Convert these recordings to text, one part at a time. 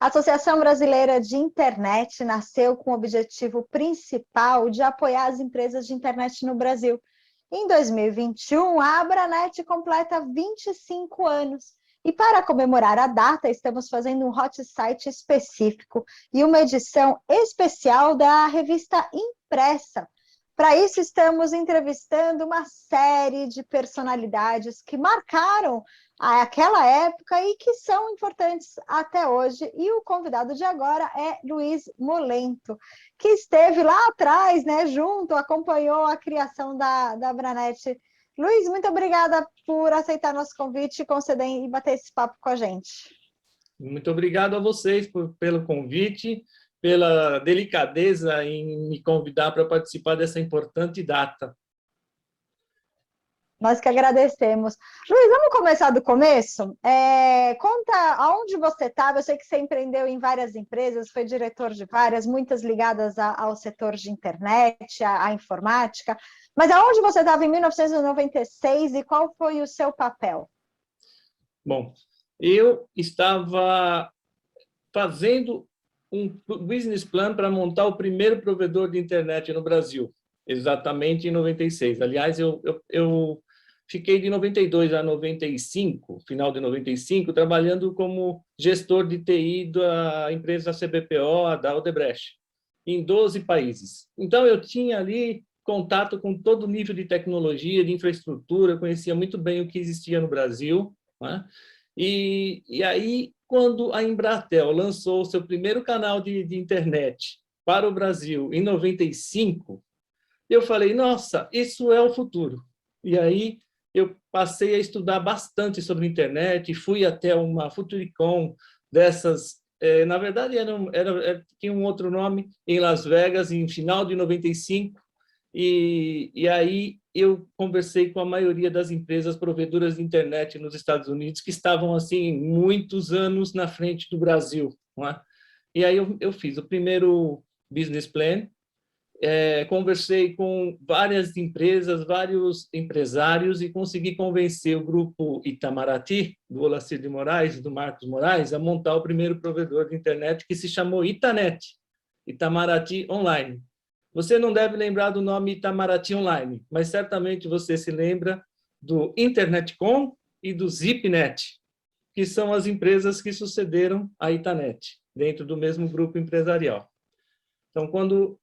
A Associação Brasileira de Internet nasceu com o objetivo principal de apoiar as empresas de internet no Brasil. Em 2021, a Abranet completa 25 anos. E para comemorar a data, estamos fazendo um hot site específico e uma edição especial da revista impressa. Para isso, estamos entrevistando uma série de personalidades que marcaram aquela época e que são importantes até hoje. E o convidado de agora é Luiz Molento, que esteve lá atrás, né, junto, acompanhou a criação da Abranet. Luiz, muito obrigada por aceitar nosso convite e conceder e bater esse papo com a gente. Muito obrigado a vocês pelo convite, pela delicadeza em me convidar para participar dessa importante data. Nós que agradecemos. Luiz, vamos começar do começo? Conta aonde você estava. Eu sei que você empreendeu em várias empresas, foi diretor de várias, muitas ligadas ao setor de internet, à informática. Mas aonde você estava em 1996 e qual foi o seu papel? Bom, eu estava fazendo um business plan para montar o primeiro provedor de internet no Brasil, exatamente em 96. Aliás, eu fiquei de 92 a 95, final de 95, trabalhando como gestor de TI da empresa CBPO, da Odebrecht, em 12 países. Então, eu tinha ali contato com todo nível de tecnologia, de infraestrutura, conhecia muito bem o que existia no Brasil, né? E aí, quando a Embratel lançou o seu primeiro canal de internet para o Brasil, em 95, eu falei, nossa, isso é o futuro. E aí, eu passei a estudar bastante sobre internet, fui até uma Futuricom dessas, na verdade, tinha um outro nome, em Las Vegas, em final de 95, e aí eu conversei com a maioria das empresas provedoras de internet nos Estados Unidos, que estavam, assim, muitos anos na frente do Brasil, não é? E aí eu fiz o primeiro business plan, conversei com várias empresas, vários empresários e consegui convencer o grupo Itamaraty, do Olacir de Moraes e do Marcos Moraes, a montar o primeiro provedor de internet que se chamou Itanet, Itamaraty Online. Você não deve lembrar do nome Itamaraty Online, mas certamente você se lembra do Internetcom e do Zipnet, que são as empresas que sucederam a Itanet, dentro do mesmo grupo empresarial. Então, quando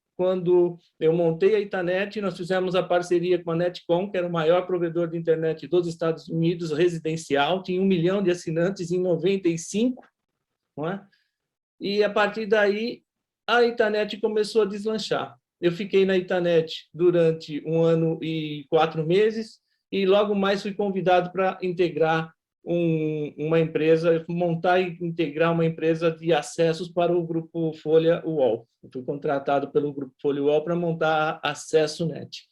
eu montei a Itanet, nós fizemos a parceria com a Netcom, que era o maior provedor de internet dos Estados Unidos, residencial, tinha 1 milhão de assinantes em 95, não é? E, a partir daí, a Itanet começou a deslanchar. Eu fiquei na Itanet durante 1 ano e 4 meses e logo mais fui convidado para integrar uma empresa, montar e integrar uma empresa de acessos para o Grupo Folha UOL. Eu fui contratado pelo Grupo Folha UOL para montar a Acesso Net.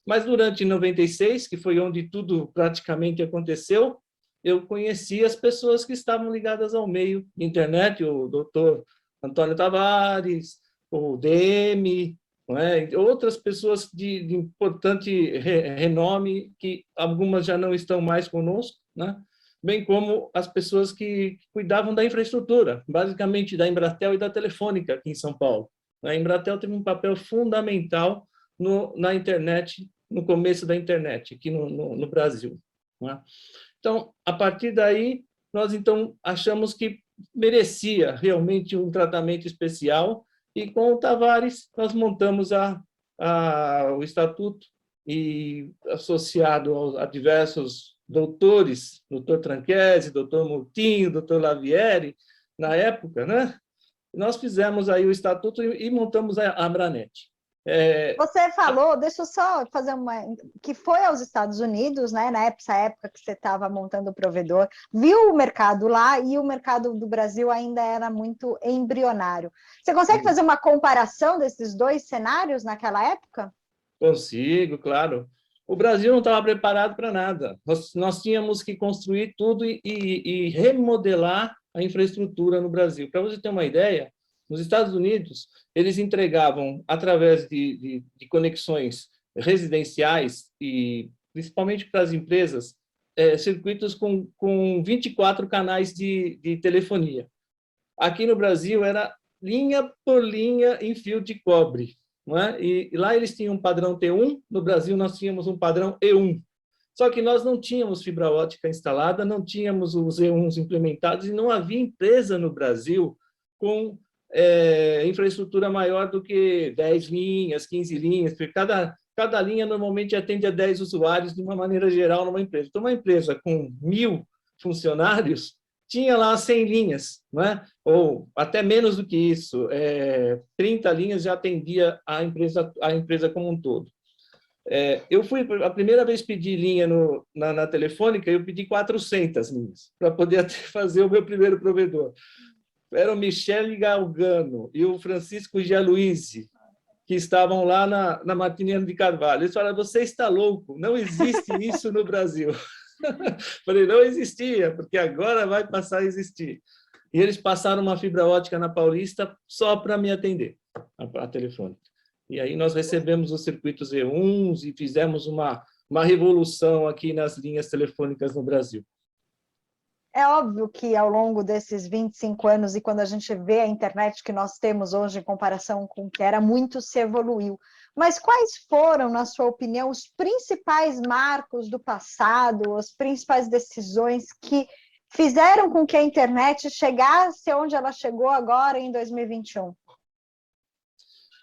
Mas durante 96, que foi onde tudo praticamente aconteceu, eu conheci as pessoas que estavam ligadas ao meio de internet, o doutor Antônio Tavares, o DM, não é? Outras pessoas de importante renome, que algumas já não estão mais conosco, né? Bem como as pessoas que cuidavam da infraestrutura, basicamente da Embratel e da Telefônica aqui em São Paulo. A Embratel teve um papel fundamental na internet, no começo da internet, aqui no Brasil. Né? Então, a partir daí, nós então achamos que merecia realmente um tratamento especial e com o Tavares nós montamos o estatuto e associado a diversos doutores, doutor Tranchesi, doutor Moutinho, doutor Lavieri, na época, né? Nós fizemos aí o estatuto e montamos a Abranet. Você falou, deixa eu só fazer que foi aos Estados Unidos, né? Nessa época que você estava montando o provedor, viu o mercado lá e o mercado do Brasil ainda era muito embrionário. Você consegue fazer uma comparação desses dois cenários naquela época? Consigo, claro. O Brasil não estava preparado para nada. Nós tínhamos que construir tudo e remodelar a infraestrutura no Brasil. Para você ter uma ideia, nos Estados Unidos, eles entregavam, através de conexões residenciais e principalmente para as empresas, circuitos com 24 canais de telefonia. Aqui no Brasil era linha por linha em fio de cobre, não é? E lá eles tinham um padrão T1, no Brasil nós tínhamos um padrão E1. Só que nós não tínhamos fibra ótica instalada, não tínhamos os E1s implementados e não havia empresa no Brasil com infraestrutura maior do que 10 linhas, 15 linhas, porque cada linha normalmente atende a 10 usuários de uma maneira geral numa empresa. Então, uma empresa com 1.000 funcionários tinha lá 100 linhas, não é? Ou até menos do que isso, 30 linhas já atendia a empresa como um todo. Eu fui, a primeira vez pedir linha na Telefônica, eu pedi 400 linhas, para poder fazer o meu primeiro provedor. Era o Michele Galgano e o Francisco Gialuizzi, que estavam lá na Martiniano de Carvalho. Eles falaram, você está louco, não existe isso no Brasil. Falei, não existia, porque agora vai passar a existir. E eles passaram uma fibra ótica na Paulista só para me atender, a Telefônica. E aí nós recebemos os circuitos E1s e fizemos uma revolução aqui nas linhas telefônicas no Brasil. É óbvio que ao longo desses 25 anos, e quando a gente vê a internet que nós temos hoje em comparação com o que era, muito se evoluiu. Mas quais foram, na sua opinião, os principais marcos do passado, as principais decisões que fizeram com que a internet chegasse onde ela chegou agora em 2021?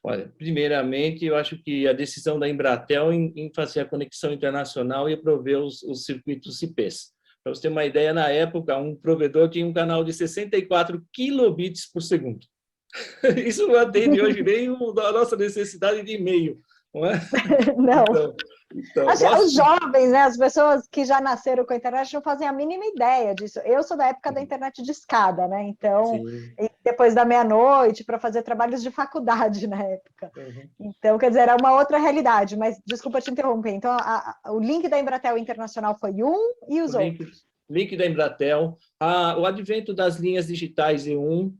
Olha, primeiramente, eu acho que a decisão da Embratel em fazer a conexão internacional e prover os circuitos IPs. Para você ter uma ideia, na época, um provedor tinha um canal de 64 kilobits por segundo. Isso não atende hoje nem a nossa necessidade de e-mail, não é? Não. Então, os jovens, né, as pessoas que já nasceram com a internet não fazem a mínima ideia disso. Eu sou da época da internet de escada, né? Então, depois da meia-noite, para fazer trabalhos de faculdade na época. Uhum. Então, quer dizer, era uma outra realidade, mas desculpa te interromper. Então, o link da Embratel Internacional foi um e os outros? Link da Embratel, o advento das linhas digitais E1,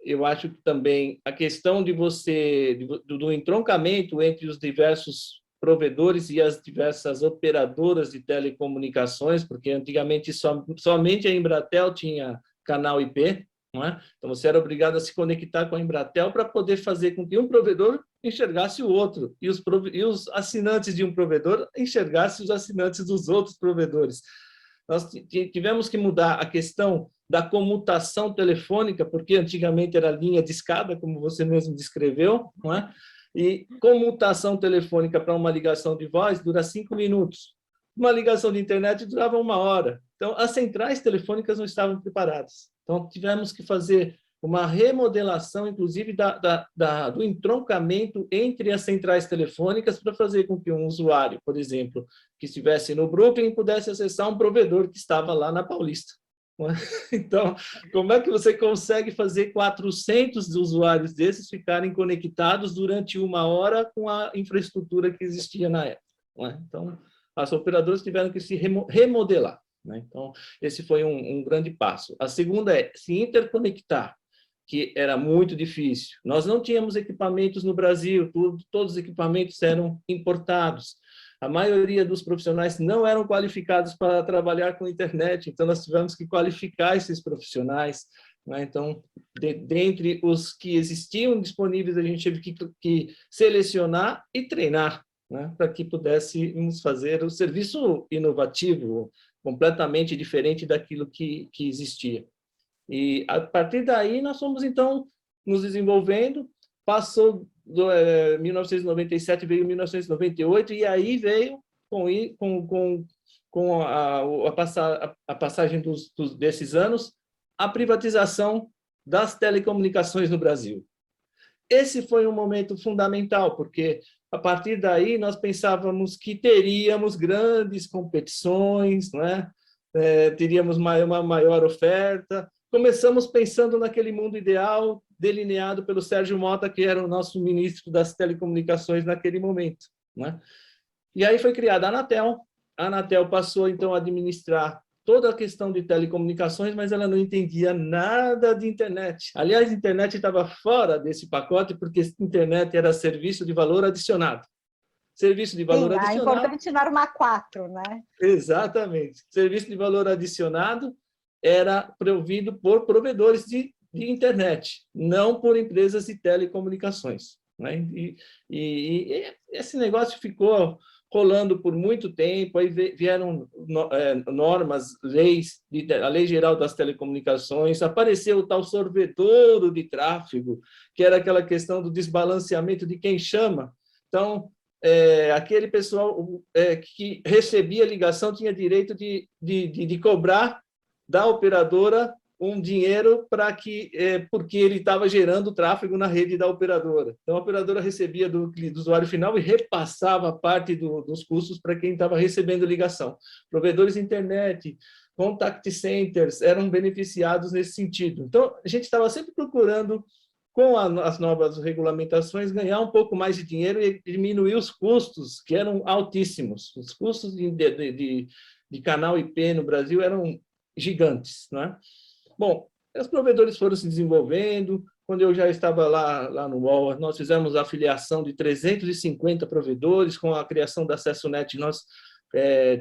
eu acho que também a questão do entroncamento entre os diversos provedores e as diversas operadoras de telecomunicações, porque antigamente somente a Embratel tinha canal IP, não é? Então você era obrigado a se conectar com a Embratel para poder fazer com que um provedor enxergasse o outro, e os assinantes de um provedor enxergassem os assinantes dos outros provedores. Nós tivemos que mudar a questão da comutação telefônica, porque antigamente era linha de escada, como você mesmo descreveu, não é? E comutação telefônica para uma ligação de voz dura 5 minutos. Uma ligação de internet durava 1 hora. Então, as centrais telefônicas não estavam preparadas. Então, tivemos que fazer uma remodelação, inclusive, do entroncamento entre as centrais telefônicas para fazer com que um usuário, por exemplo, que estivesse no Brooklyn, pudesse acessar um provedor que estava lá na Paulista. Então, como é que você consegue fazer 400 usuários desses ficarem conectados durante 1 hora com a infraestrutura que existia na época? Então, as operadoras tiveram que se remodelar. Então, esse foi um grande passo. A segunda é se interconectar, que era muito difícil. Nós não tínhamos equipamentos no Brasil, todos os equipamentos eram importados. A maioria dos profissionais não eram qualificados para trabalhar com internet, então nós tivemos que qualificar esses profissionais. Então, dentre os que existiam disponíveis, a gente teve que selecionar e treinar, para que pudéssemos fazer o serviço inovativo, completamente diferente daquilo que existia. E, a partir daí, nós fomos, então, nos desenvolvendo. Passou 1997, veio 1998, e aí veio, com a passagem desses anos, a privatização das telecomunicações no Brasil. Esse foi um momento fundamental, porque, a partir daí, nós pensávamos que teríamos grandes competições, não é? Teríamos uma maior oferta. Começamos pensando naquele mundo ideal delineado pelo Sérgio Mota, que era o nosso ministro das telecomunicações naquele momento, né? E aí foi criada a Anatel. A Anatel passou, então, a administrar toda a questão de telecomunicações, mas ela não entendia nada de internet. Aliás, a internet estava fora desse pacote, porque a internet era serviço de valor adicionado. Serviço de valor adicionado... É importante norma 4, né? Exatamente. Serviço de valor adicionado, era provido por provedores de internet, não por empresas de telecomunicações, né? E esse negócio ficou rolando por muito tempo, aí vieram normas, leis, a Lei Geral das Telecomunicações, apareceu o tal sorvedouro de tráfego, que era aquela questão do desbalanceamento de quem chama. Então, aquele pessoal que recebia ligação tinha direito de cobrar da operadora um dinheiro porque ele estava gerando tráfego na rede da operadora. Então, a operadora recebia do usuário final e repassava parte dos custos para quem estava recebendo ligação. Provedores de internet, contact centers eram beneficiados nesse sentido. Então, a gente estava sempre procurando, com as novas regulamentações, ganhar um pouco mais de dinheiro e diminuir os custos, que eram altíssimos. Os custos de canal IP no Brasil eram gigantes, não é? Bom, os provedores foram se desenvolvendo. Quando eu já estava lá no UOL, nós fizemos a afiliação de 350 provedores. Com a criação da AcessoNet, nós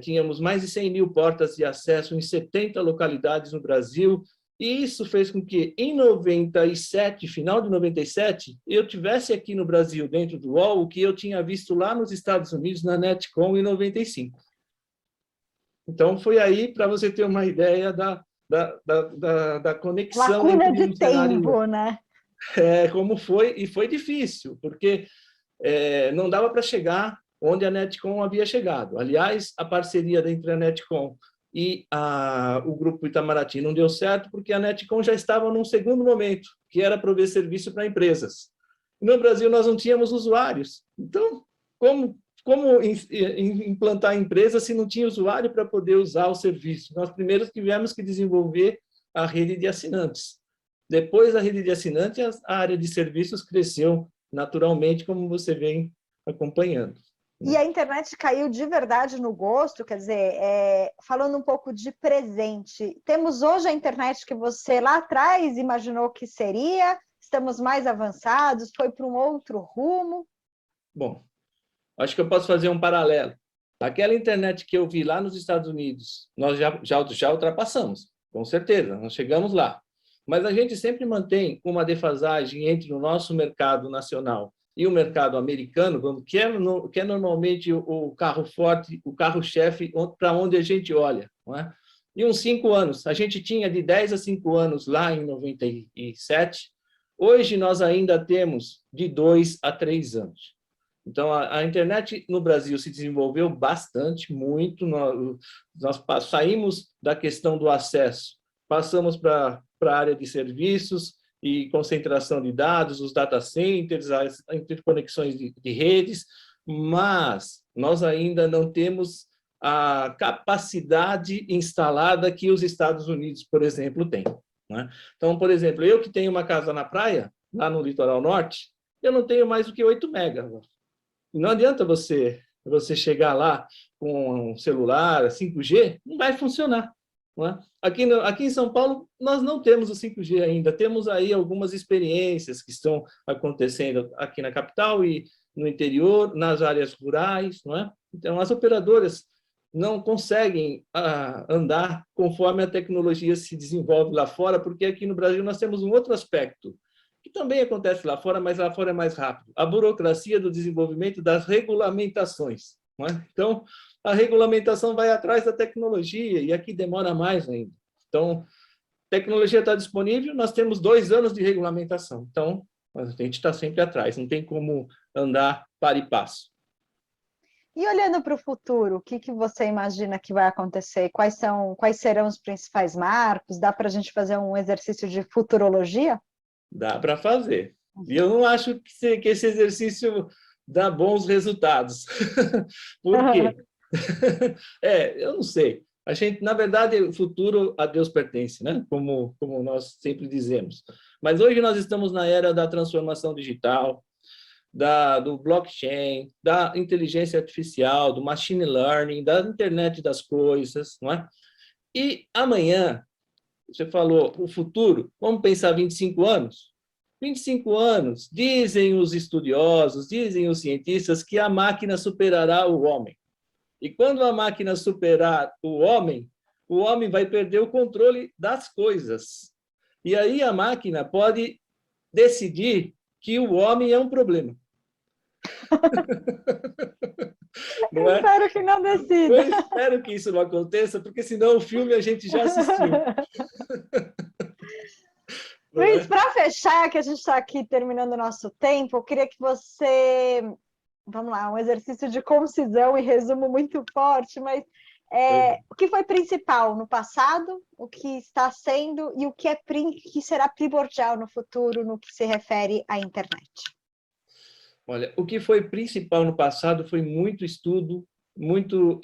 tínhamos mais de 100 mil portas de acesso em 70 localidades no Brasil. E isso fez com que, em 97, final de 97, eu tivesse aqui no Brasil, dentro do UOL, o que eu tinha visto lá nos Estados Unidos, na Netcom, em 95. Então, foi aí, para você ter uma ideia da conexão lacuna entre de tempo, né? Como foi, e foi difícil, porque não dava para chegar onde a Netcom havia chegado. Aliás, a parceria entre a Netcom e o Grupo Itamaraty não deu certo, porque a Netcom já estava num segundo momento, que era prover serviço para empresas. No Brasil, nós não tínhamos usuários. Então, como implantar a empresa se não tinha usuário para poder usar o serviço? Nós primeiro tivemos que desenvolver a rede de assinantes. Depois da rede de assinantes, a área de serviços cresceu naturalmente, como você vem acompanhando. E a internet caiu de verdade no gosto, quer dizer, falando um pouco de presente, temos hoje a internet que você lá atrás imaginou que seria? Estamos mais avançados? Foi para um outro rumo? Bom, acho que eu posso fazer um paralelo. Aquela internet que eu vi lá nos Estados Unidos, nós já ultrapassamos, com certeza, nós chegamos lá. Mas a gente sempre mantém uma defasagem entre o nosso mercado nacional e o mercado americano, que é normalmente o carro forte, o carro-chefe para onde a gente olha. Não é? E uns 5 anos, a gente tinha de 10 a 5 anos lá em 97, hoje nós ainda temos de 2 a 3 anos. Então, a internet no Brasil se desenvolveu bastante, muito. Nós saímos da questão do acesso, passamos para a área de serviços e concentração de dados, os data centers, as interconexões de redes, mas nós ainda não temos a capacidade instalada que os Estados Unidos, por exemplo, têm. Né? Então, por exemplo, eu que tenho uma casa na praia, lá no litoral norte, eu não tenho mais do que 8 megas. Não adianta você chegar lá com um celular 5G, não vai funcionar. Não é? Aqui em São Paulo, nós não temos o 5G ainda, temos aí algumas experiências que estão acontecendo aqui na capital e no interior, nas áreas rurais. Não é? Então, as operadoras não conseguem andar conforme a tecnologia se desenvolve lá fora, porque aqui no Brasil nós temos um outro aspecto, que também acontece lá fora, mas lá fora é mais rápido. A burocracia do desenvolvimento das regulamentações. Não é? Então, a regulamentação vai atrás da tecnologia e aqui demora mais ainda. Então, a tecnologia está disponível, nós temos 2 anos de regulamentação. Então, a gente está sempre atrás, não tem como andar para e passo. E olhando para o futuro, o que você imagina que vai acontecer? Quais serão os principais marcos? Dá para a gente fazer um exercício de futurologia? Dá para fazer. E eu não acho que esse exercício dá bons resultados. Por quê? Eu não sei. A gente, na verdade, o futuro a Deus pertence, né? Como nós sempre dizemos. Mas hoje nós estamos na era da transformação digital, do blockchain, da inteligência artificial, do machine learning, da internet das coisas, não é? E amanhã, você falou, o futuro, vamos pensar 25 anos? 25 anos, dizem os estudiosos, dizem os cientistas, que a máquina superará o homem. E quando a máquina superar o homem, o homem vai perder o controle das coisas. E aí a máquina pode decidir que o homem é um problema. Não é? Espero que não Eu decida. espero que isso não aconteça, porque senão o filme a gente já assistiu. Não Luiz, é? para fechar, que a gente está aqui terminando o nosso tempo, eu queria que você, vamos lá, um exercício de concisão e resumo muito forte, mas o que foi principal no passado, o que está sendo e o que, que será primordial no futuro no que se refere à internet? Olha, o que foi principal no passado foi muito estudo, muita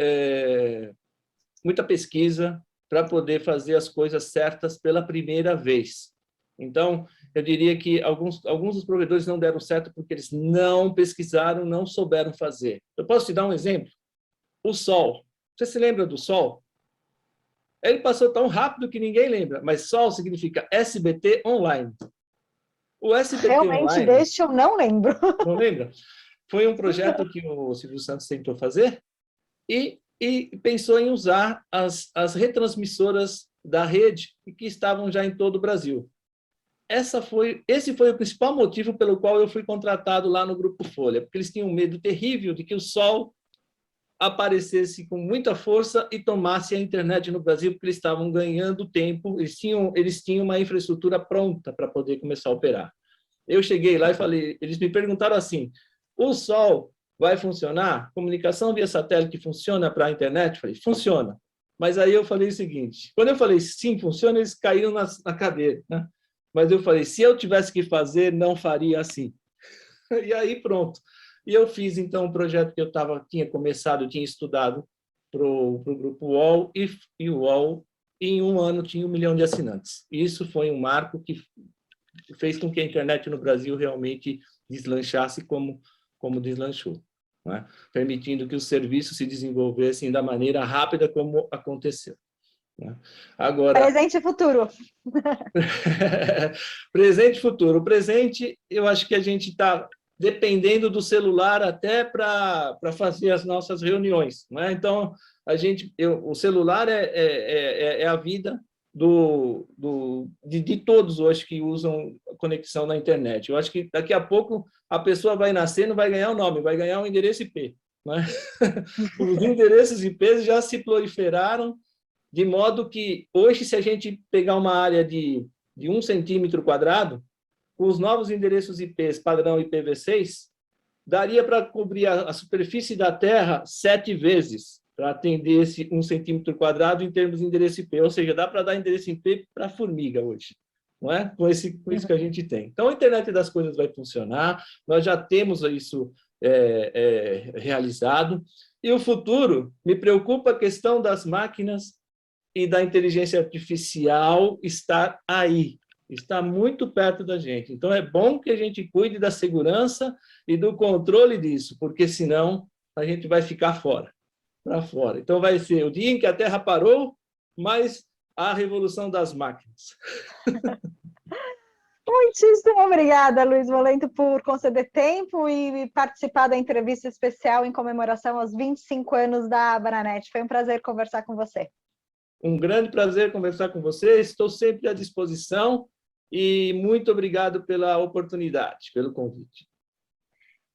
pesquisa para poder fazer as coisas certas pela primeira vez. Então, eu diria que alguns dos provedores não deram certo porque eles não pesquisaram, não souberam fazer. Eu posso te dar um exemplo? O Sol. Você se lembra do Sol? Ele passou tão rápido que ninguém lembra, mas Sol significa SBT Online. O SBT Realmente, Online, deste eu não lembro. não lembra? Foi um projeto que o Silvio Santos tentou fazer e pensou em usar as retransmissoras da rede que estavam já em todo o Brasil. Esse foi o principal motivo pelo qual eu fui contratado lá no Grupo Folha, porque eles tinham um medo terrível de que o Sol aparecesse com muita força e tomasse a internet no Brasil, porque eles estavam ganhando tempo, eles tinham uma infraestrutura pronta para poder começar a operar. Eu cheguei lá e falei, eles me perguntaram assim, o Sol vai funcionar? Comunicação via satélite funciona para a internet? Eu falei, funciona. Mas aí eu falei o seguinte, quando eu falei sim, funciona, eles caíram na cadeira, né? Mas eu falei, se eu tivesse que fazer, não faria assim. E aí pronto. E eu fiz, então, um projeto que eu tinha começado, eu tinha estudado para o Grupo UOL, e o UOL, em um ano, tinha 1 milhão de assinantes. E isso foi um marco que fez com que a internet no Brasil realmente deslanchasse como deslanchou, né? Permitindo que os serviços se desenvolvessem da maneira rápida como aconteceu, né? Agora, Presente e futuro. presente e futuro. O presente, eu acho que a gente está dependendo do celular até para fazer as nossas reuniões, né? Então, o celular é a vida de todos hoje que usam conexão na internet. Eu acho que daqui a pouco a pessoa vai nascer, não vai ganhar o nome, vai ganhar um endereço IP, né? Os endereços IP já se proliferaram, de modo que hoje, se a gente pegar uma área de 1 centímetro quadrado, com os novos endereços IPs padrão IPv6, daria para cobrir a superfície da Terra 7 vezes, para atender esse 1 centímetro quadrado em termos de endereço IP. Ou seja, dá para dar endereço IP para formiga hoje, não é? Com isso que a gente tem. Então, a internet das coisas vai funcionar, nós já temos isso realizado, e o futuro, me preocupa a questão das máquinas e da inteligência artificial estar aí, está muito perto da gente. Então, é bom que a gente cuide da segurança e do controle disso, porque senão a gente vai ficar para fora. Então, vai ser o dia em que a Terra parou, mas a revolução das máquinas. Muitíssimo obrigada, Luiz Molento, por conceder tempo e participar da entrevista especial em comemoração aos 25 anos da Abranet. Foi um prazer conversar com você. Um grande prazer conversar com você, estou sempre à disposição e muito obrigado pela oportunidade, pelo convite.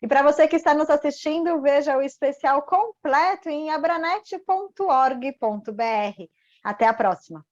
E para você que está nos assistindo, veja o especial completo em abranet.org.br. Até a próxima!